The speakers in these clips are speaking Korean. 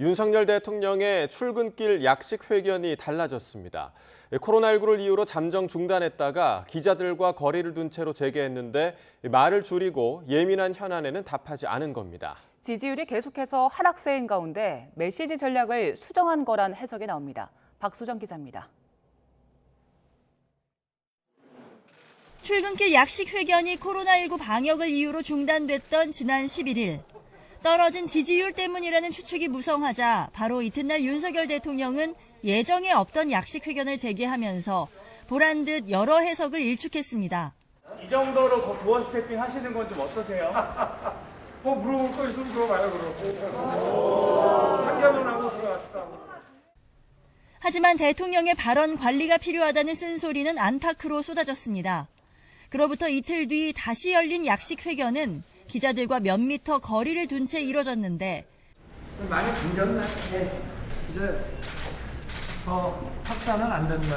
윤석열 대통령의 출근길 약식 회견이 달라졌습니다. 코로나19를 이유로 잠정 중단했다가 기자들과 거리를 둔 채로 재개했는데 말을 줄이고 예민한 현안에는 답하지 않은 겁니다. 지지율이 계속해서 하락세인 가운데 메시지 전략을 수정한 거란 해석이 나옵니다. 박소정 기자입니다. 출근길 약식 회견이 코로나19 방역을 이유로 중단됐던 지난 11일. 떨어진 지지율 때문이라는 추측이 무성하자 바로 이튿날 윤석열 대통령은 예정에 없던 약식 회견을 재개하면서 보란 듯 여러 해석을 일축했습니다. 이 정도로 도어 스태핑 하시는 건 좀 어떠세요? 물어볼 거 있으면 물어봐요, 그럼. 한겨만 하고 들어갔다. 하지만 대통령의 발언 관리가 필요하다는 쓴소리는 안팎으로 쏟아졌습니다. 그로부터 이틀 뒤 다시 열린 약식 회견은 기자들과 몇 미터 거리를 둔 채 이뤄졌는데 많이 긴겼네. 이제 확산은 안 된다.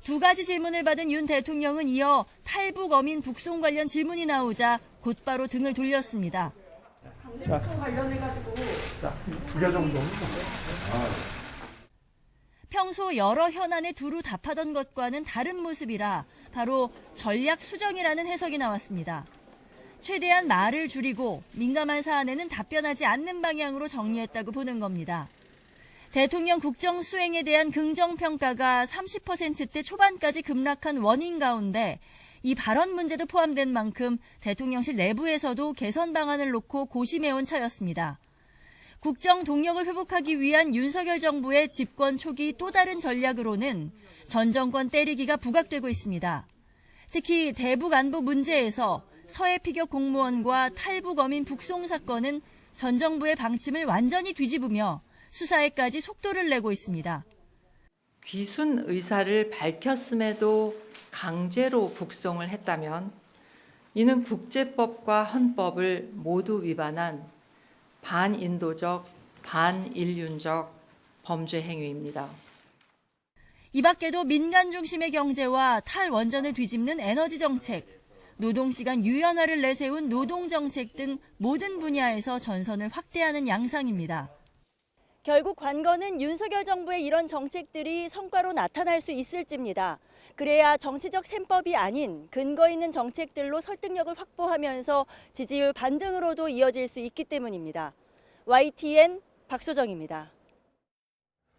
두 가지 질문을 받은 윤 대통령은 이어 탈북 어민 북송 관련 질문이 나오자 곧바로 등을 돌렸습니다. 자, 두 개 정도. 평소 여러 현안에 두루 답하던 것과는 다른 모습이라 바로 전략 수정이라는 해석이 나왔습니다. 최대한 말을 줄이고 민감한 사안에는 답변하지 않는 방향으로 정리했다고 보는 겁니다. 대통령 국정 수행에 대한 긍정평가가 30%대 초반까지 급락한 원인 가운데 이 발언 문제도 포함된 만큼 대통령실 내부에서도 개선 방안을 놓고 고심해온 차였습니다. 국정 동력을 회복하기 위한 윤석열 정부의 집권 초기 또 다른 전략으로는 전 정권 때리기가 부각되고 있습니다. 특히 대북 안보 문제에서 서해 피격 공무원과 탈북 어민 북송 사건은 전 정부의 방침을 완전히 뒤집으며 수사에까지 속도를 내고 있습니다. 귀순 의사를 밝혔음에도 강제로 북송을 했다면 이는 국제법과 헌법을 모두 위반한 반인도적, 반인륜적 범죄 행위입니다. 이 밖에도 민간 중심의 경제와 탈원전을 뒤집는 에너지 정책, 노동시간 유연화를 내세운 노동정책 등 모든 분야에서 전선을 확대하는 양상입니다. 결국 관건은 윤석열 정부의 이런 정책들이 성과로 나타날 수 있을지입니다. 그래야 정치적 셈법이 아닌 근거 있는 정책들로 설득력을 확보하면서 지지율 반등으로도 이어질 수 있기 때문입니다. YTN 박소정입니다.